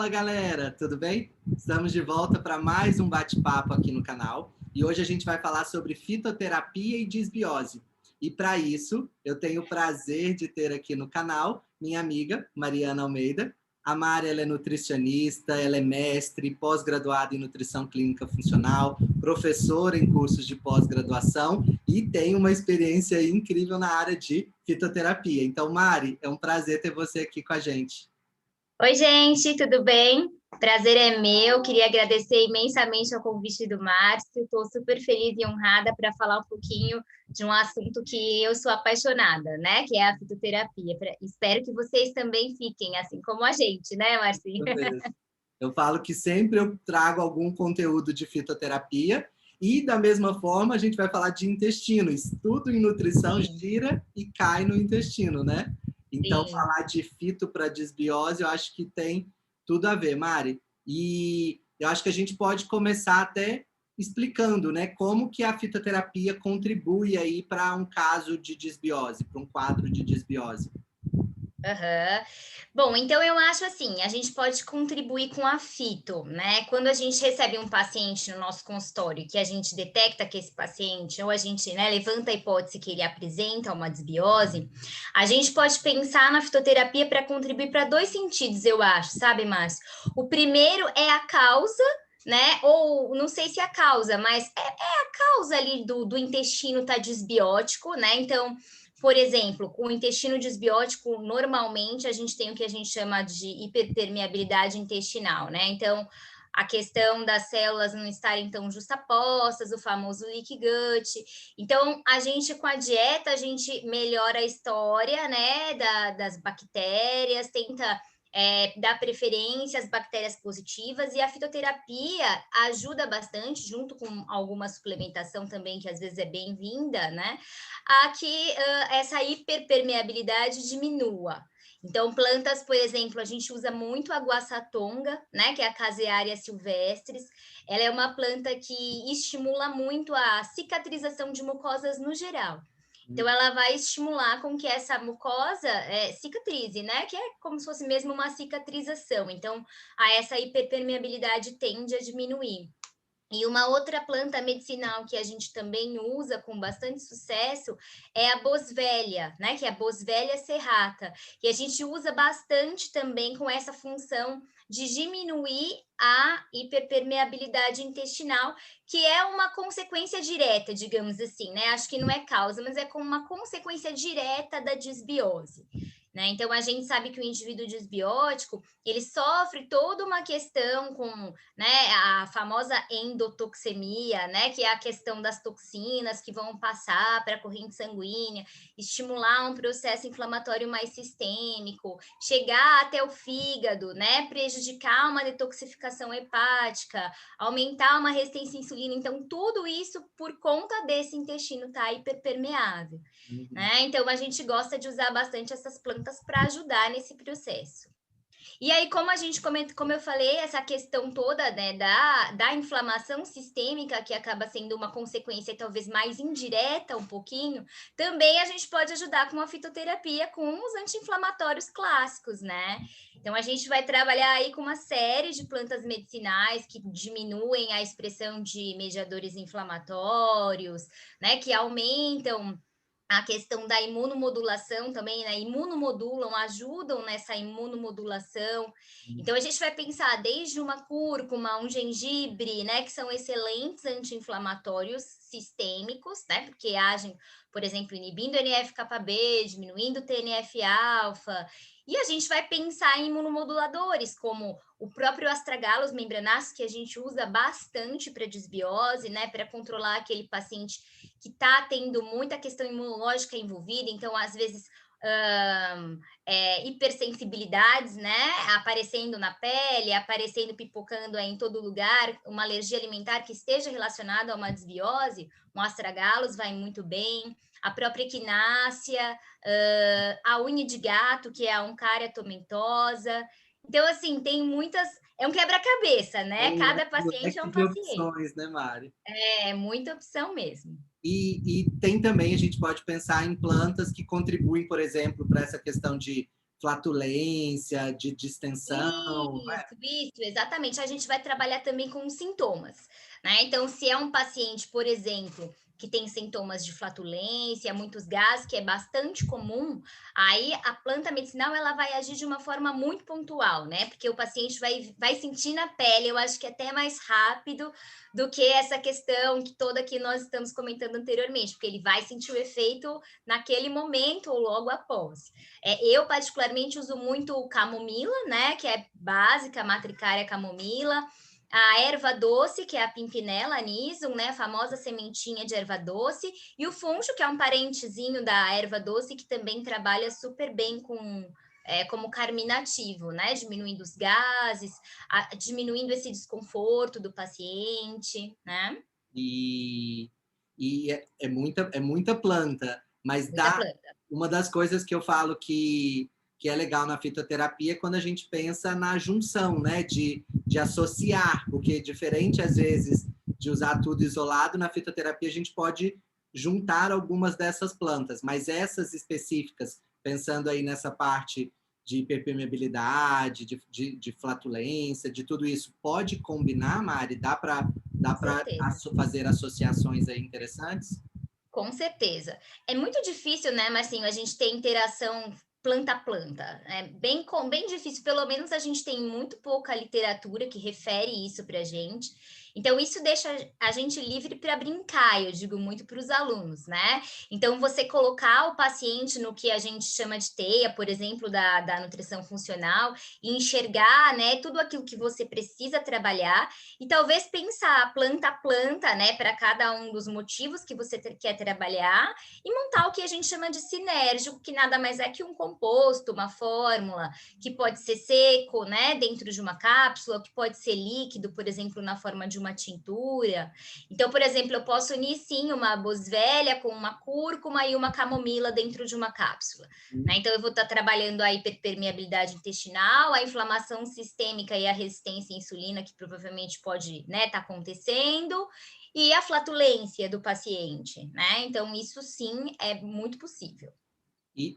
Fala galera, tudo bem? Estamos de volta para mais um bate-papo aqui no canal e hoje a gente vai falar sobre fitoterapia e disbiose. E para isso, eu tenho o prazer de ter aqui no canal minha amiga Mariana Almeida. A Mari, ela é nutricionista, ela é mestre, pós-graduada em nutrição clínica funcional, professora em cursos de pós-graduação e tem uma experiência incrível na área de fitoterapia. Então, Mari, é um prazer ter você aqui com a gente. Oi, gente, tudo bem? Prazer é meu. Queria agradecer imensamente ao convite do Márcio. Estou super feliz e honrada para falar um pouquinho de um assunto que eu sou apaixonada, né? Que é a fitoterapia. Espero que vocês também fiquem assim como a gente, né, Marcinho? Eu falo que sempre eu trago algum conteúdo de fitoterapia e, da mesma forma, a gente vai falar de intestino. Tudo em nutrição gira e cai no intestino, né? Então, Sim. falar de fito para disbiose, eu acho que tem tudo a ver, Mari. E eu acho que a gente pode começar até explicando, né, como que a fitoterapia contribui aí para um caso de disbiose, para um quadro de disbiose. Aham. Bom, então eu acho assim, a gente pode contribuir com a fito, né? Quando a gente recebe um paciente no nosso consultório, que a gente detecta que esse paciente, ou a gente, né, levanta a hipótese que ele apresenta uma desbiose, a gente pode pensar na fitoterapia para contribuir para dois sentidos, eu acho, sabe, Márcio? O primeiro é a causa, né? Ou não sei se é a causa, mas é a causa ali do intestino tá desbiótico, né? Então, por exemplo, com o intestino desbiótico, normalmente a gente tem o que a gente chama de hiperpermeabilidade intestinal, né? Então, a questão das células não estarem tão justapostas, o famoso leaky gut. Então, a gente, com a dieta, a gente melhora a história, né, das bactérias, tenta dar preferência às bactérias positivas, e a fitoterapia ajuda bastante, junto com alguma suplementação também, que às vezes é bem-vinda, né, a que essa hiperpermeabilidade diminua. Então, plantas, por exemplo, a gente usa muito a guaçatonga, né, que é a Casearia silvestris. Ela é uma planta que estimula muito a cicatrização de mucosas no geral. Então, ela vai estimular com que essa mucosa cicatrize, né? Que é como se fosse mesmo uma cicatrização. Então, essa hiperpermeabilidade tende a diminuir. E uma outra planta medicinal que a gente também usa com bastante sucesso é a boswellia, né? Que é a Boswellia serrata, que a gente usa bastante também com essa função de diminuir a hiperpermeabilidade intestinal, que é uma consequência direta, digamos assim, né? Acho que não é causa, mas é como uma consequência direta da disbiose. Né? Então, a gente sabe que o indivíduo disbiótico, ele sofre toda uma questão com, né, a famosa endotoxemia, né, que é a questão das toxinas que vão passar para a corrente sanguínea, estimular um processo inflamatório mais sistêmico, chegar até o fígado, né, prejudicar uma detoxificação hepática, aumentar uma resistência à insulina. Então, tudo isso por conta desse intestino estar hiperpermeável. Né? Então, a gente gosta de usar bastante essas plantas para ajudar nesse processo. E aí, como a gente comenta, como eu falei, essa questão toda, né, da inflamação sistêmica, que acaba sendo uma consequência talvez mais indireta um pouquinho, também a gente pode ajudar com a fitoterapia, com os anti-inflamatórios clássicos, né? Então, a gente vai trabalhar aí com uma série de plantas medicinais que diminuem a expressão de mediadores inflamatórios, né, que aumentam a questão da imunomodulação também, né? Imunomodulam, ajudam nessa imunomodulação. Então, a gente vai pensar desde uma cúrcuma, um gengibre, né? Que são excelentes anti-inflamatórios sistêmicos, né? Porque agem, por exemplo, inibindo NF-κB, diminuindo o TNF-alfa. E a gente vai pensar em imunomoduladores, como o próprio astragalos membranaceus, que a gente usa bastante para desbiose, né? Para controlar aquele paciente que está tendo muita questão imunológica envolvida, então, às vezes, hipersensibilidades, né, aparecendo na pele, aparecendo, pipocando em todo lugar, uma alergia alimentar que esteja relacionada a uma desbiose, um astragalos vai muito bem, a própria equinácea, a unha de gato, que é a Oncaria tomentosa. Então, assim, tem muitas... É um quebra-cabeça, né? Cada Um paciente é leque um de paciente. opções, né, Mari? É muita opção mesmo. E tem também, a gente pode pensar em plantas que contribuem, por exemplo, para essa questão de flatulência, de distensão, né? Isso, exatamente. A gente vai trabalhar também com os sintomas, né? Então, se é um paciente, por exemplo, que tem sintomas de flatulência, muitos gases, que é bastante comum, aí a planta medicinal ela vai agir de uma forma muito pontual, né? Porque o paciente vai sentir na pele, eu acho que até mais rápido do que essa questão que toda que nós estamos comentando anteriormente, porque ele vai sentir o efeito naquele momento ou logo após. Eu, particularmente, uso muito camomila, né? Que é básica, matricária camomila. A erva doce, que é a pimpinela anisum, né? A famosa sementinha de erva doce. E o funcho, que é um parentezinho da erva doce, que também trabalha super bem como carminativo, né? Diminuindo os gases, diminuindo esse desconforto do paciente, né? E, é muita planta, mas Muita planta. uma das coisas que eu falo que é legal na fitoterapia é quando a gente pensa na junção, né? De associar, porque diferente às vezes de usar tudo isolado, na fitoterapia a gente pode juntar algumas dessas plantas, mas essas específicas, pensando aí nessa parte de hiperpermeabilidade, de flatulência, de tudo isso, pode combinar, Mari? Dá para Certeza. fazer associações aí interessantes? Com certeza. É muito difícil, né, Marcinho, a gente ter interação planta a planta. É bem difícil, pelo menos a gente tem muito pouca literatura que refere isso para a gente. Então, isso deixa a gente livre para brincar, eu digo muito para os alunos, né? Então, você colocar o paciente no que a gente chama de teia, por exemplo, da nutrição funcional, e enxergar, né, tudo aquilo que você precisa trabalhar, e talvez pensar planta a planta, né, para cada um dos motivos que você quer trabalhar, e montar o que a gente chama de sinérgico, que nada mais é que um composto, uma fórmula, que pode ser seco, né, dentro de uma cápsula, que pode ser líquido, por exemplo, na forma de uma tintura. Então, por exemplo, eu posso unir sim uma boswellia com uma cúrcuma e uma camomila dentro de uma cápsula, né? Então, eu vou estar trabalhando a hiperpermeabilidade intestinal, a inflamação sistêmica e a resistência à insulina, que provavelmente pode, né, estar acontecendo, e a flatulência do paciente, né? Então, isso sim é muito possível.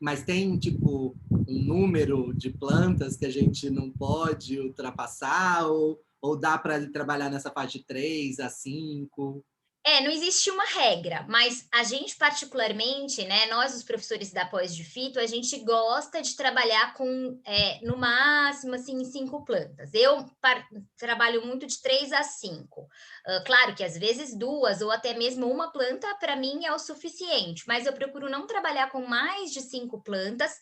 Mas tem, tipo, um número de plantas que a gente não pode ultrapassar? Ou dá para trabalhar nessa faixa de 3 a 5? Não existe uma regra, mas a gente particularmente, né, nós os professores da pós de fito, a gente gosta de trabalhar com, no máximo, assim, 5 plantas. Eu trabalho muito de 3 a 5. Claro que às vezes 2 ou até mesmo uma planta, para mim, é o suficiente, mas eu procuro não trabalhar com mais de 5 plantas,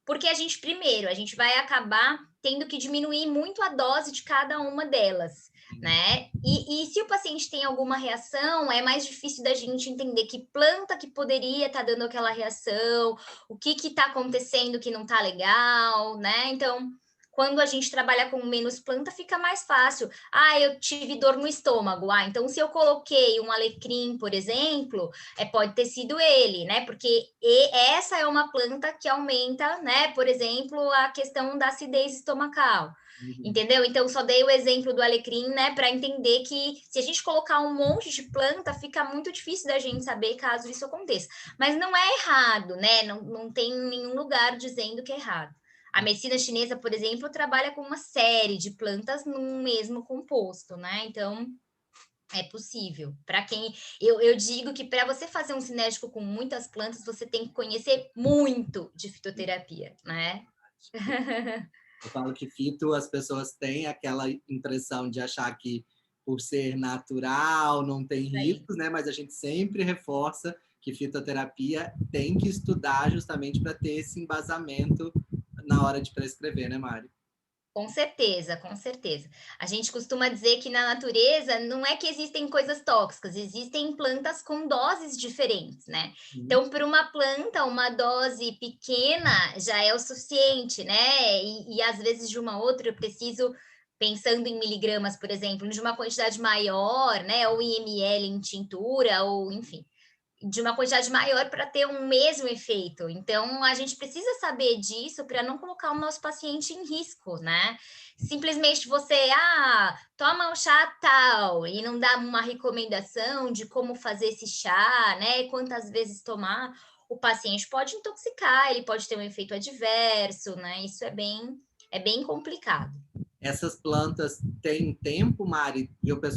porque primeiro, a gente vai acabar tendo que diminuir muito a dose de cada uma delas, né? E se o paciente tem alguma reação, é mais difícil da gente entender que planta que poderia estar dando aquela reação, o que está acontecendo que não está legal, né? Então, quando a gente trabalha com menos planta, fica mais fácil. Eu tive dor no estômago. Então se eu coloquei um alecrim, por exemplo, pode ter sido ele, né? Porque essa é uma planta que aumenta, né? Por exemplo, a questão da acidez estomacal. Entendeu? Então, só dei o exemplo do alecrim, né, para entender que se a gente colocar um monte de planta, fica muito difícil da gente saber caso isso aconteça. Mas não é errado, né? Não tem nenhum lugar dizendo que é errado. A medicina chinesa, por exemplo, trabalha com uma série de plantas num mesmo composto, né? Então, é possível. Para quem. Eu digo que para você fazer um sinérgico com muitas plantas, você tem que conhecer muito de fitoterapia, né? Eu falo que fito, as pessoas têm aquela impressão de achar que por ser natural não tem Aí. riscos, né? Mas a gente sempre reforça que fitoterapia tem que estudar justamente para ter esse embasamento na hora de prescrever, né, Mari? Com certeza, com certeza. A gente costuma dizer que na natureza não é que existem coisas tóxicas, existem plantas com doses diferentes, né? Então, para uma planta, uma dose pequena já é o suficiente, né? E às vezes de uma outra eu preciso, pensando em miligramas, por exemplo, de uma quantidade maior, né? Ou em ml em tintura, ou enfim de uma quantidade maior para ter um mesmo efeito. Então, a gente precisa saber disso para não colocar o nosso paciente em risco, né? Simplesmente você, toma um chá tal, e não dá uma recomendação de como fazer esse chá, né? Quantas vezes tomar. o paciente pode intoxicar, ele pode ter um efeito adverso, né? Isso é bem complicado. Essas plantas têm tempo, Mari?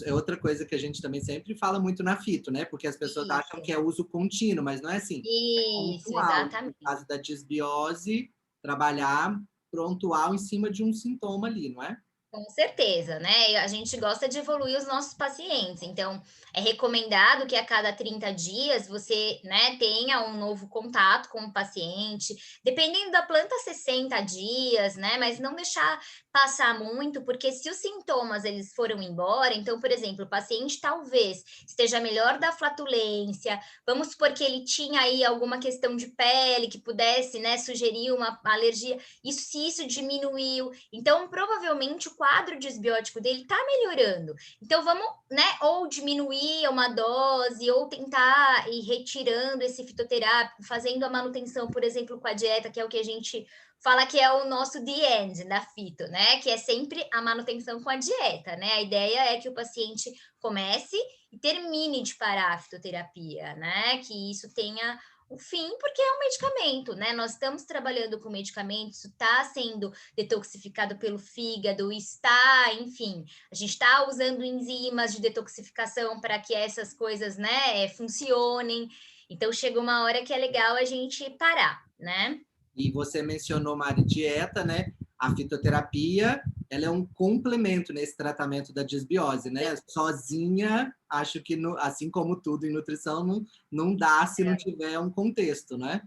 É outra coisa que a gente também sempre fala muito na fito, né? Porque as pessoas acham Isso, que é uso contínuo, mas não é assim. É isso, pontual. No exatamente. caso da disbiose, trabalhar prontual em cima de um sintoma ali, não é? Com certeza, né? E a gente gosta de evoluir os nossos pacientes, então é recomendado que a cada 30 dias você, né, tenha um novo contato com o paciente, dependendo da planta, 60 dias, né? Mas não deixar passar muito, porque se os sintomas eles foram embora, então, por exemplo, o paciente talvez esteja melhor da flatulência, vamos supor que ele tinha aí alguma questão de pele que pudesse, né, sugerir uma alergia, isso se isso diminuiu, então, provavelmente, o quadro disbiótico dele está melhorando. Então, vamos, né, ou diminuir uma dose, ou tentar ir retirando esse fitoterápico, fazendo a manutenção, por exemplo, com a dieta, que é o que a gente fala que é o nosso the end da fito, né? Que é sempre a manutenção com a dieta, né? A ideia é que o paciente comece e termine de parar a fitoterapia, né? Que isso tenha o fim, porque é um medicamento, né? Nós estamos trabalhando com medicamentos, isso está sendo detoxificado pelo fígado, está, enfim, a gente está usando enzimas de detoxificação para que essas coisas, né, funcionem. Então chega uma hora que é legal a gente parar, né? E você mencionou, Mari, dieta, né? A fitoterapia, ela é um complemento nesse tratamento da disbiose, né? Sozinha, acho que, assim como tudo em nutrição, não dá se não tiver um contexto, né?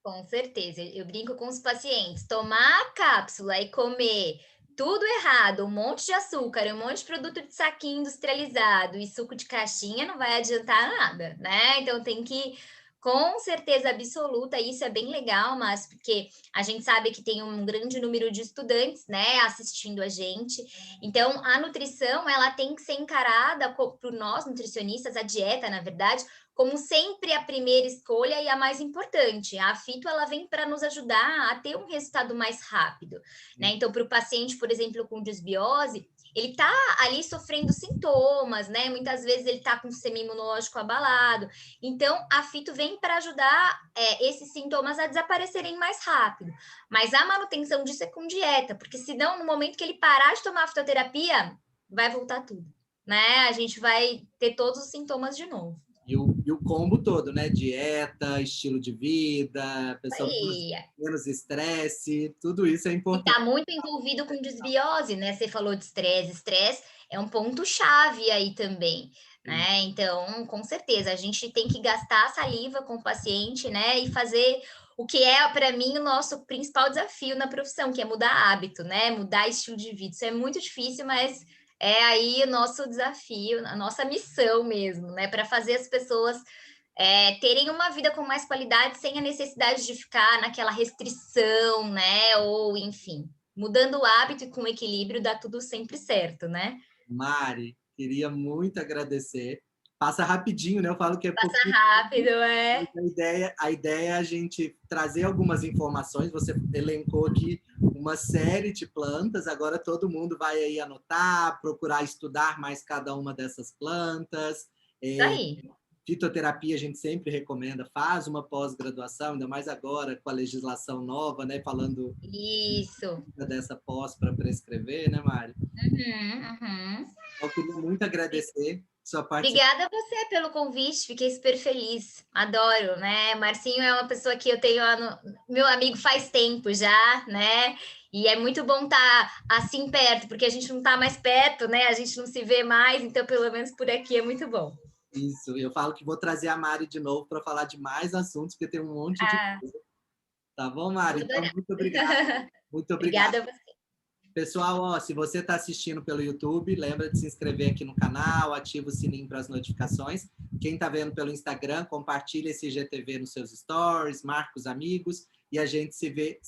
Com certeza. Eu brinco com os pacientes, tomar a cápsula e comer tudo errado, um monte de açúcar, um monte de produto de saquinho industrializado e suco de caixinha não vai adiantar nada, né? Então tem que, com certeza absoluta, isso é bem legal, mas porque a gente sabe que tem um grande número de estudantes, né, assistindo a gente. Então a nutrição, ela tem que ser encarada por nós nutricionistas, a dieta, na verdade, como sempre a primeira escolha e a mais importante. A fito ela vem para nos ajudar a ter um resultado mais rápido, né? Então, para o paciente, por exemplo, com disbiose, ele está ali sofrendo sintomas, né? Muitas vezes ele está com o sistema imunológico abalado. Então, a fito vem para ajudar esses sintomas a desaparecerem mais rápido. Mas a manutenção disso é com dieta, porque senão, no momento que ele parar de tomar a fitoterapia, vai voltar tudo, né? A gente vai ter todos os sintomas de novo. E o combo todo, né? Dieta, estilo de vida, pessoa menos estresse, tudo isso é E importante. está muito envolvido com desbiose, né? Você falou de estresse, estresse é um ponto-chave aí também, né? Então, com certeza, a gente tem que gastar saliva com o paciente, né? E fazer o que é, para mim, o nosso principal desafio na profissão, que é mudar hábito, né? Mudar estilo de vida. Isso é muito difícil, mas é aí o nosso desafio, a nossa missão mesmo, né? Para fazer as pessoas terem uma vida com mais qualidade sem a necessidade de ficar naquela restrição, né? Ou, enfim, mudando o hábito e com equilíbrio dá tudo sempre certo, né? Mari, queria muito agradecer. Passa rapidinho, né? Eu falo que é Passa pouquinho. rápido, Mas a ideia é a gente trazer algumas informações. Você elencou aqui uma série de plantas. Agora todo mundo vai aí anotar, procurar estudar mais cada uma dessas plantas. Isso aí. Fitoterapia a gente sempre recomenda, faz uma pós-graduação, ainda mais agora com a legislação nova, né? Falando Isso. dessa pós para prescrever, né, Mari? Uhum, uhum. Eu queria muito agradecer sua participação. Obrigada a você pelo convite, fiquei super feliz. Adoro, né? Marcinho é uma pessoa que eu tenho meu amigo faz tempo já, né? E é muito bom estar assim perto, porque a gente não está mais perto, né? A gente não se vê mais, então pelo menos por aqui é muito bom. Isso, eu falo que vou trazer a Mari de novo para falar de mais assuntos, porque tem um monte de Ah, coisa. Tá bom, Mari? vou Então, adorar. muito obrigado. Muito obrigado. Obrigada a você. Pessoal, ó, se você está assistindo pelo YouTube, lembra de se inscrever aqui no canal, ativa o sininho para as notificações. Quem está vendo pelo Instagram, compartilha esse GTV nos seus stories, marca os amigos e a gente se vê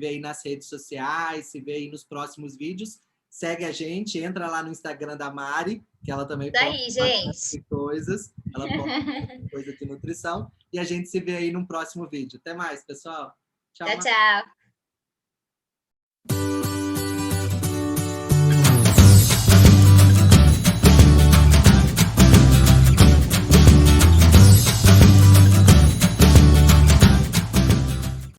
aí nas redes sociais, se vê aí nos próximos vídeos. Segue a gente, entra lá no Instagram da Mari, que ela também posta Daí, bastante gente. coisas. Ela posta coisa de nutrição. E a gente se vê aí num próximo vídeo. Até mais, pessoal. Tchau, Tchau, Mari. tchau.